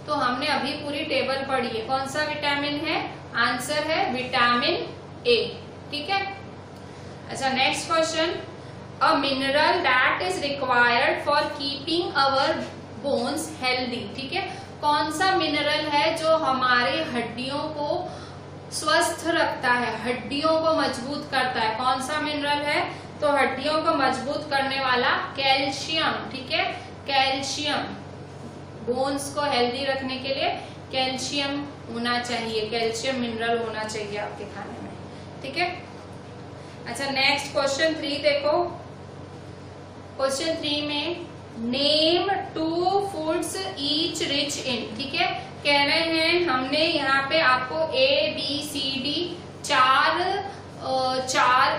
तो हमने अभी पूरी टेबल पढ़ी है, कौन सा विटामिन है, आंसर है विटामिन ए। ठीक है, अच्छा next question, a mineral that is required for keeping our bones healthy. ठीक है, कौन सा मिनरल है जो हमारे हड्डियों को स्वस्थ रखता है, हड्डियों को मजबूत करता है, कौन सा मिनरल है, तो हड्डियों को मजबूत करने वाला कैल्शियम। ठीक है, कैल्शियम, बोन्स को हेल्दी रखने के लिए कैल्शियम होना चाहिए, कैल्शियम मिनरल होना चाहिए आपके खाने में। ठीक है, अच्छा नेक्स्ट क्वेश्चन 3 देखो, क्वेश्चन 3 में name 2 foods each rich in. ठीक है, कह रहे हैं हमने यहाँ पे आपको ABCD 4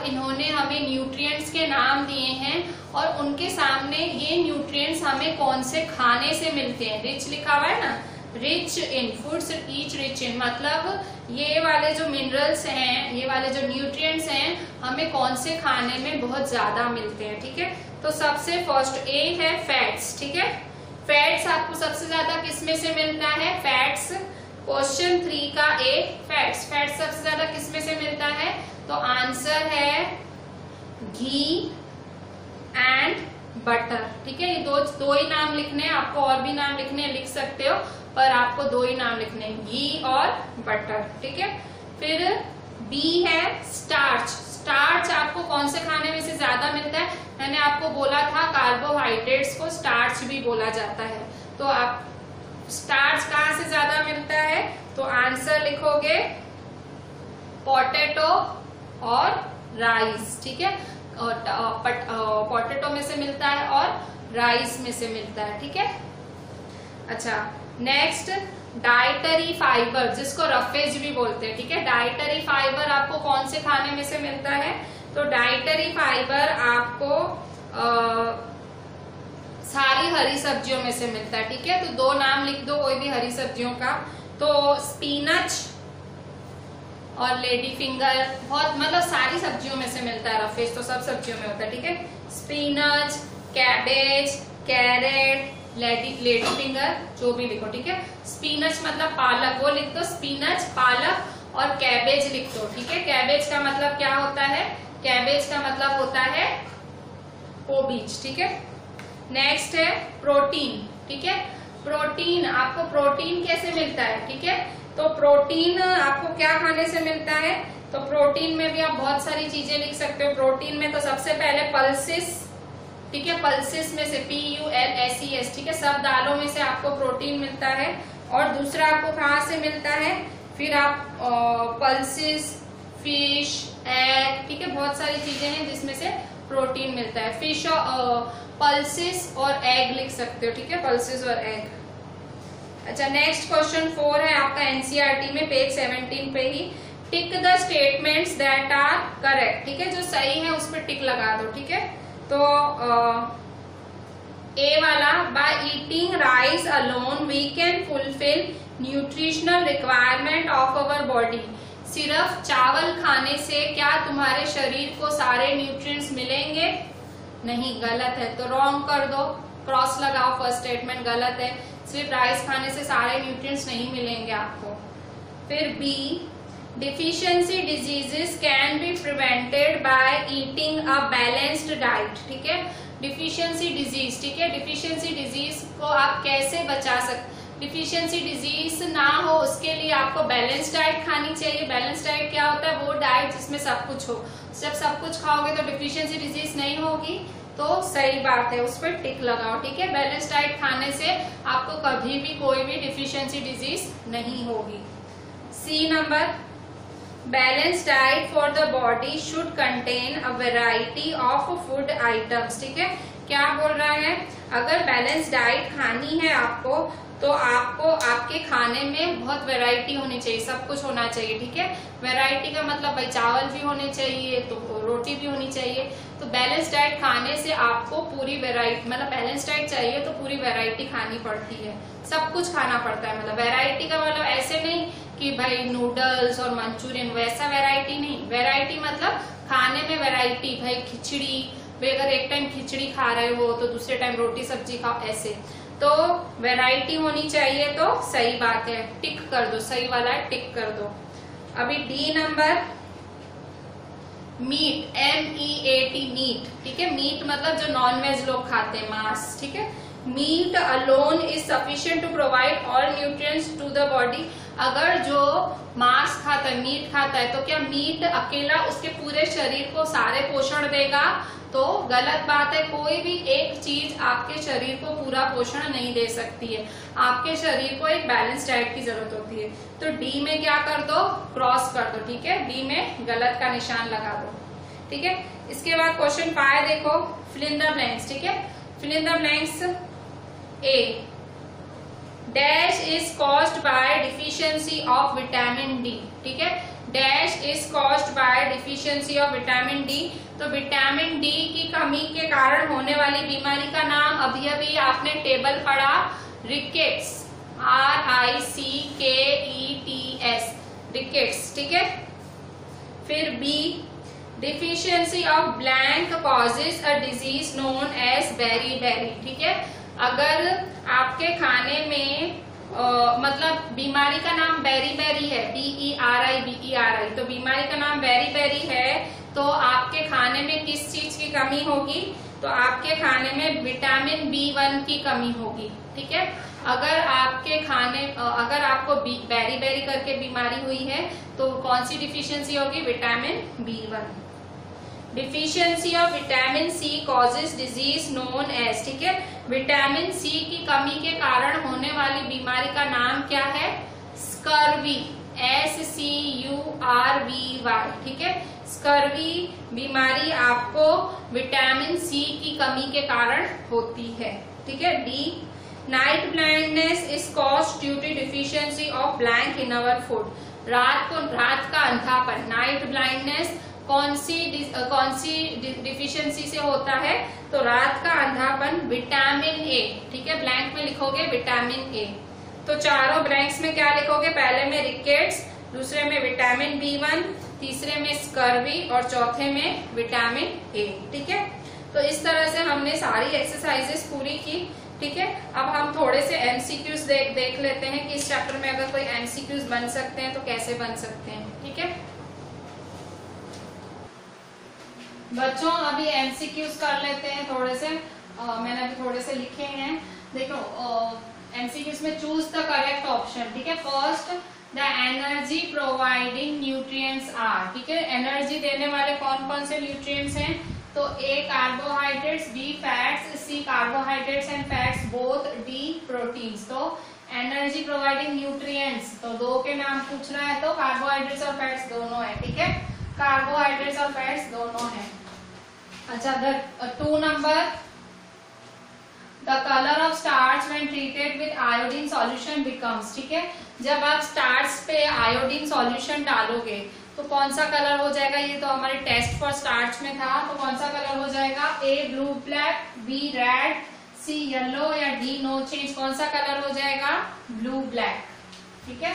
इन्होंने हमें न्यूट्रिएंट्स के नाम दिए हैं और उनके सामने ये न्यूट्रिएंट्स हमें कौन से खाने से मिलते हैं, रिच लिखा हुआ है ना, rich in, foods each rich in, मतलब ये वाले जो मिनरल्स हैं, ये वाले जो न्यूट्रिएंट्स हैं हमें कौन से खाने में बहुत ज्यादा मिलते हैं। ठीक है, तो सबसे फर्स्ट ए है फैट्स। ठीक है, फैट्स आपको सबसे ज्यादा किसमें से मिलता है, फैट्स, क्वेश्चन 3 का ए, फैट्स, फैट्स सबसे ज्यादा किसमें से मिलता है, तो आंसर है घी एंड बटर। ठीक है, ये दो ही नाम लिखने हैं आपको, और भी नाम लिखने हैं लिख सकते हो, पर आपको 2 ही नाम लिखने हैं, घी और बटर। ठीक है, फिर बी है स्टार्च। स्टार्च आपको कौन से खाने में से ज्यादा मिलता है, मैंने आपको बोला था कार्बोहाइड्रेट्स को स्टार्च भी बोला जाता है, तो आप स्टार्च कहाँ से ज्यादा मिलता है, तो लिखोगे पोटैटो और राइस, ठीक है। पोटैटो में से मिलता है और राइस में से मिलता है, ठीक है। अच्छा, नेक्स्ट डाइटरी फाइबर, जिसको रफेज भी बोलते हैं, ठीक है। डाइटरी फाइबर आपको कौन से खाने में से मिलता है? तो डाइटरी फाइबर आपको सारी हरी सब्जियों में से मिलता है, ठीक है। तो दो नाम लिख दो कोई भी हरी सब्जियों का। तो स्पिनच और लेडी फिंगर, बहुत मतलब सारी सब्जियों में से मिलता है रफेज, तो सब सब्जियों में होता है, ठीक है। Spinach, cabbage, carrot, lady finger, जो भी लिखो, ठीक है। स्पिनच मतलब पालक, वो लिख दो स्पिनच, पालक, और कैबेज लिख दो, ठीक है। कैबेज का मतलब क्या होता है? कैबेज का मतलब होता है कोबीज, ठीक है। नेक्स्ट है प्रोटीन, ठीक है। प्रोटीन, आपको प्रोटीन कैसे मिलता है, ठीक है। तो प्रोटीन आपको क्या खाने से मिलता है? तो प्रोटीन में भी आप बहुत सारी चीजें लिख सकते हो। प्रोटीन में तो सबसे पहले पल्सेस, ठीक है। पल्सेस में से PULSES, ठीक है। सब दालों में से आपको प्रोटीन मिलता है। और दूसरा आपको कहाँ से मिलता है? फिर आप पल्सेस, फिश, एग, ठीक है। बहुत सारी चीजें हैं जिसमें से प्रोटीन मिलता है। फिश, पल्सेस और एग लिख सकते हो, ठीक है। पल्सेस और एग। अच्छा, नेक्स्ट क्वेश्चन 4 है आपका NCERT में, पेज 17 पे ही। Tick the statements that are correct, ठीक है। जो सही है उस पर टिक लगा दो, ठीक है। तो ए वाला, by eating rice alone we can fulfil nutritional requirement of our body. सिर्फ चावल खाने से क्या तुम्हारे शरीर को सारे न्यूट्रिएंट्स मिलेंगे? नहीं, गलत है, तो रॉन्ग कर दो, क्रॉस लगाओ, फर्स्ट स्टेटमेंट गलत है। सिर्फ राइस खाने से सारे न्यूट्रिएंट्स नहीं मिलेंगे आपको। फिर B, deficiency diseases can be prevented by eating a balanced diet, ठीक है। डिफिशियंसी डिजीज, ठीक है। डिफिशियंसी डिजीज को आप कैसे बचा सकते? डिफिशियंसी डिजीज ना हो उसके लिए आपको बैलेंस डाइट खानी चाहिए। बैलेंस डाइट क्या होता है? वो डाइट जिसमें सब कुछ हो। जब सब कुछ खाओगे तो डिफिशियंसी डिजीज नहीं होगी, तो सही बात है, उस पर टिक लगाओ, ठीक है। बैलेंस डाइट खाने से आपको कभी भी कोई भी डिफिशियंसी डिजीज नहीं होगी। C number, balance diet for the body should contain a variety of food items, ठीक है। क्या बोल रहा है? अगर बैलेंस डाइट खानी है आपको, तो आपको आपके खाने में बहुत वैरायटी होनी चाहिए, सब कुछ होना चाहिए, ठीक है। वैरायटी का मतलब भाई चावल भी होने चाहिए, तो रोटी भी होनी चाहिए। तो बैलेंस डाइट खाने से आपको पूरी वैरायटी, मतलब बैलेंस डाइट चाहिए तो पूरी वैरायटी खानी पड़ती है, सब कुछ खाना पड़ता है। मतलब वैरायटी का मतलब ऐसे नहीं कि भाई नूडल्स और मंचूरियन, वैसा वैरायटी नहीं। वैरायटी मतलब खाने में वैरायटी, भाई खिचड़ी, अगर एक टाइम खिचड़ी खा रहे हो तो दूसरे टाइम रोटी सब्जी खाओ, ऐसे। तो वैरायटी होनी चाहिए, तो सही बात है, टिक कर दो, सही वाला है, टिक कर दो। अभी D number, meat, MEAT, meat, ठीक है। मीट मतलब जो नॉनवेज लोग खाते हैं, मांस, ठीक है। Meat alone is sufficient to provide all nutrients to the body. अगर जो मांस खाता है, मीट खाता है, तो क्या मीट अकेला उसके पूरे शरीर को सारे पोषण देगा? तो गलत बात है। कोई भी एक चीज आपके शरीर को पूरा पोषण नहीं दे सकती है। आपके शरीर को एक बैलेंस डाइट की जरूरत होती है। तो डी में क्या कर दो? क्रॉस कर दो, ठीक है। डी में गलत का निशान लगा दो, ठीक है। इसके बाद क्वेश्चन 5 देखो, फिल इन द ब्लैंक्स, ठीक है। Fill in the blanks, a dash is caused by deficiency of vitamin D, ठीक है। Dash is caused by deficiency of vitamin D. तो विटामिन डी की कमी के कारण होने वाली बीमारी का नाम अभी अभी आपने टेबल पढ़ा, रिकेट्स, RICKETS, रिकेट्स, ठीक है। फिर B, deficiency of blank causes a disease known as beriberi, ठीक है। अगर आपके खाने में मतलब बीमारी का नाम बेरी-बेरी है, BERI, तो बीमारी का नाम बेरी-बेरी है, तो आपके खाने में किस चीज की कमी होगी? तो आपके खाने में विटामिन B1 की कमी होगी, ठीक है। अगर आपको बेरी-बेरी करके बीमारी हुई है तो कौन सी डिफिशियंसी होगी? Vitamin B1। Deficiency of vitamin C causes disease known as, ठीक है। विटामिन सी की कमी के कारण होने वाली बीमारी का नाम क्या है? स्कर्वी, SCURVY, ठीक है। स्कर्वी बीमारी आपको विटामिन सी की कमी के कारण होती है, ठीक है। D, night blindness is caused due to deficiency of blank in our food. रात का अंधापन, नाइट ब्लाइंडनेस कौन सी डिफिशियंसी से होता है? तो रात का अंधापन विटामिन ए, ठीक है। ब्लैंक में लिखोगे विटामिन ए। तो चारों ब्लैंक्स में क्या लिखोगे? पहले में रिकेट्स, दूसरे में विटामिन B1, तीसरे में स्कर्वी और चौथे में विटामिन ए, ठीक है। तो इस तरह से हमने सारी एक्सरसाइजेस पूरी की, ठीक है। अब हम थोड़े से MCQs देख लेते हैं कि इस चैप्टर में अगर कोई MCQs बन सकते हैं तो कैसे बन सकते हैं, ठीक है। बच्चों अभी MCQs कर लेते हैं थोड़े से। मैंने अभी थोड़े से लिखे हैं, देखो। MCQs में चूज द करेक्ट ऑप्शन, ठीक है। First, the energy providing nutrients are, ठीक है। एनर्जी देने वाले कौन कौन से न्यूट्रिएंट्स हैं? तो A carbohydrates, B fats, C carbohydrates and fats both, D proteins. तो एनर्जी प्रोवाइडिंग न्यूट्रिएंट्स, तो दो के नाम पूछ रहा है तो कार्बोहाइड्रेट्स और फैट्स दोनों है, ठीक है। कार्बोहाइड्रेट्स और फैट्स दोनों है। अच्छा, 2 number, the colour of starch when treated with iodine solution becomes, ठीक है। जब आप स्टार्च पे आयोडीन सॉल्यूशन डालोगे तो कौन सा कलर हो जाएगा? ये तो हमारे टेस्ट फॉर स्टार्च में था, तो कौन सा कलर हो जाएगा? A blue black, B red, C yellow या D नो चेंज। कौन सा कलर हो जाएगा? ब्लू ब्लैक, ठीक है।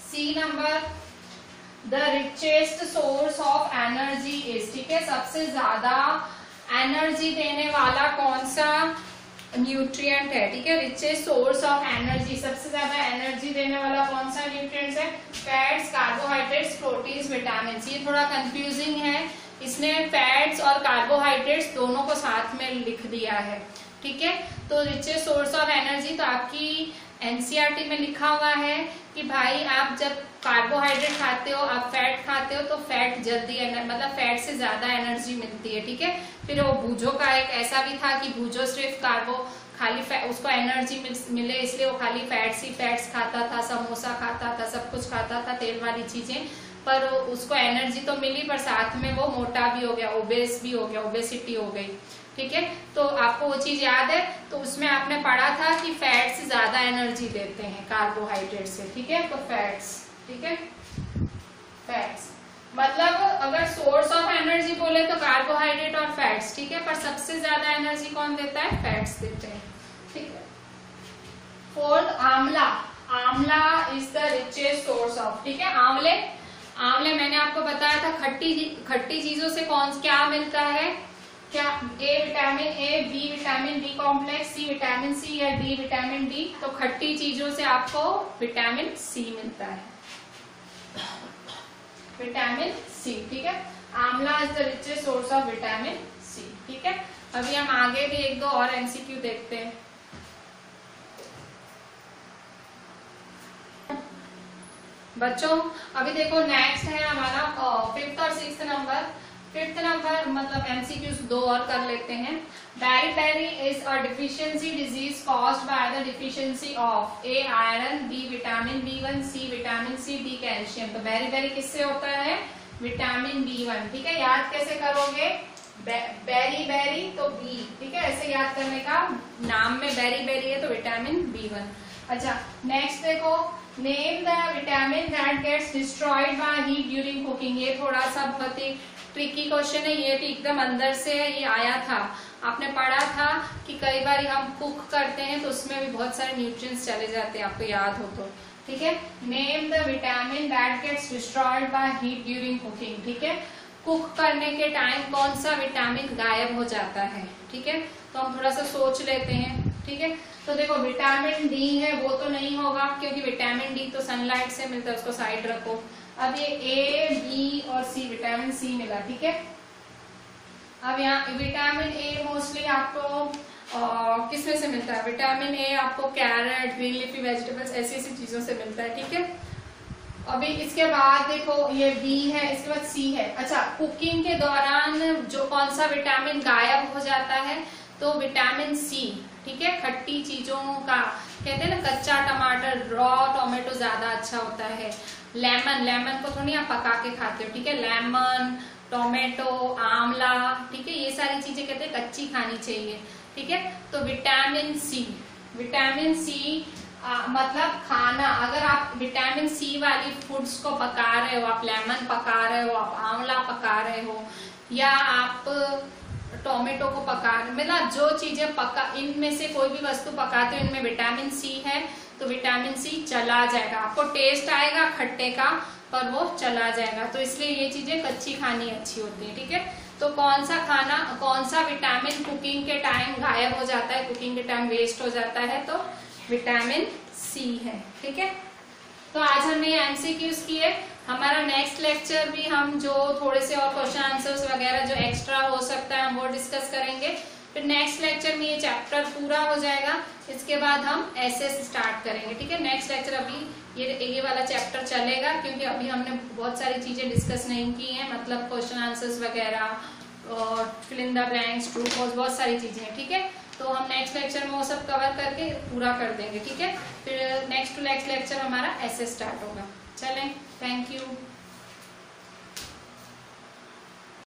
C number, the richest source of energy is, ठीक है। सबसे ज्यादा एनर्जी देने वाला कौन सा न्यूट्रिएंट है, ठीक है। रिचेस्ट सोर्स ऑफ एनर्जी, सबसे ज्यादा एनर्जी देने वाला कौन सा न्यूट्रिएंट्स है? Fats, carbohydrates, proteins, vitamin. ये थोड़ा कंफ्यूजिंग है, इसने फैट्स और कार्बोहाइड्रेट्स दोनों को साथ में लिख दिया है, ठीक है। तो रिचेस्ट सोर्स ऑफ एनर्जी, तो आपकी NCERT में लिखा हुआ है कि भाई आप जब कार्बोहाइड्रेट खाते हो, आप फैट खाते हो, तो फैट जल्दी मतलब फैट से ज्यादा एनर्जी मिलती है, ठीक है। फिर वो भूजो का एक ऐसा भी था कि भूजो सिर्फ खाली उसको एनर्जी मिले इसलिए वो खाली फैट्स खाता था, समोसा खाता था, सब कुछ खाता था, तेल वाली चीजें, पर उसको एनर्जी तो मिली पर साथ में वो मोटा भी हो गया, ओबेस भी हो गया, ओबेसिटी हो गई, ठीक है। तो आपको वो चीज याद है? तो उसमें आपने पढ़ा था कि फैट्स ज्यादा एनर्जी देते हैं कार्बोहाइड्रेट से, ठीक है। तो फैट्स, ठीक है, फैट्स मतलब अगर सोर्स ऑफ एनर्जी बोले तो कार्बोहाइड्रेट और फैट्स, ठीक है। पर सबसे ज्यादा एनर्जी कौन देता है? फैट्स देते हैं, ठीक है। फोर्थ, आंवला। आंवला is the richest source of, ठीक है। आंवले मैंने आपको बताया था खट्टी चीजों से क्या मिलता है? क्या? A vitamin A, B vitamin B complex, C vitamin C या D विटामिन D। तो खट्टी चीजों से आपको विटामिन C मिलता है, विटामिन C, ठीक है। आंवला is the richest source of vitamin C, ठीक है। अभी हम आगे भी 1-2 और MCQ देखते हैं। बच्चों अभी देखो नेक्स्ट है हमारा 5th और 6th नंबर। 5th नंबर मतलब MCQs 2 और कर लेते हैं। Beri is a deficiency disease caused by the deficiency of A iron, B vitamin B1, C vitamin C, D calcium. तो बेरी किससे होता है? विटामिन B1, ठीक है। याद कैसे करोगे? बेरी तो B, ठीक है। ऐसे याद करने का, नाम में बेरी है तो विटामिन B1। अच्छा नेक्स्ट देखो, name the vitamin that gets destroyed by heat during cooking. ये थोड़ा सा बहुत ही ट्रिकी क्वेश्चन है, ये भी एकदम अंदर से ये आया था। आपने पढ़ा था कि कई बार हम कुक करते हैं तो उसमें भी बहुत सारे न्यूट्रिएंट्स चले जाते हैं, आपको याद हो तो, ठीक है। Name the vitamin that gets destroyed by heat during cooking, ठीक है। कुक करने के टाइम कौन सा विटामिन गायब हो जाता है, ठीक है। तो हम थोड़ा सा सोच लेते हैं, ठीक है। तो देखो विटामिन डी है, वो तो नहीं होगा क्योंकि विटामिन डी तो सनलाइट से मिलता है, उसको साइड रखो। अब ये ए, बी और सी, विटामिन सी मिला, ठीक है। अब यहाँ विटामिन ए मोस्टली आपको किस में से मिलता है? विटामिन ए आपको कैरेट, ग्रीन लीफी वेजिटेबल्स ऐसी चीजों से मिलता है, ठीक है। अभी इसके बाद देखो ये बी है, इसके बाद सी है। अच्छा, कुकिंग के दौरान जो कौन सा विटामिन गायब हो जाता है? तो विटामिन सी, ठीक है। खट्टी चीजों का कहते हैं ना, कच्चा टमाटर, रॉ टोमेटो ज्यादा अच्छा होता है। लेमन, लेमन को थोड़ी आप पका के खाते हो, ठीक है। लेमन, टोमेटो, आंवला, ठीक है, ये सारी चीजें कहते हैं कच्ची खानी चाहिए, ठीक है। तो विटामिन सी, विटामिन सी मतलब खाना, अगर आप विटामिन सी वाली फूड्स को पका रहे हो, आप लेमन पका रहे हो, आप आंवला पका रहे हो, या आप टोमेटो को पका रहे, मतलब जो चीजें पका, इनमें से कोई भी वस्तु पकाते हो, इनमें विटामिन सी है, तो विटामिन सी चला जाएगा। आपको टेस्ट आएगा खट्टे का, पर वो चला जाएगा। तो इसलिए ये चीजें कच्ची खानी अच्छी होती है, ठीक है। तो कौन सा खाना, कौन सा विटामिन कुकिंग के टाइम गायब हो जाता है, कुकिंग के टाइम वेस्ट हो जाता है, तो विटामिन सी है, ठीक है। तो आज हमने एमसीक्यूज किए। हमारा नेक्स्ट लेक्चर भी हम जो थोड़े से और क्वेश्चन आंसर्स वगैरह जो एक्स्ट्रा हो सकता है हम वो डिस्कस करेंगे। फिर नेक्स्ट लेक्चर में ये चैप्टर पूरा हो जाएगा, इसके बाद हम एसएस स्टार्ट करेंगे, ठीक है। नेक्स्ट लेक्चर अभी ये वाला चैप्टर चलेगा, क्योंकि अभी हमने बहुत सारी चीजें डिस्कस नहीं की हैं, मतलब क्वेश्चन आंसर्स वगैरह और fill in the blanks, true false, बहुत सारी चीजें हैं, ठीक है। तो हम नेक्स्ट लेक्चर में वो सब कवर करके पूरा कर देंगे, ठीक है। फिर नेक्स्ट लेक्चर हमारा एसएस स्टार्ट होगा। चलें, थैंक यू।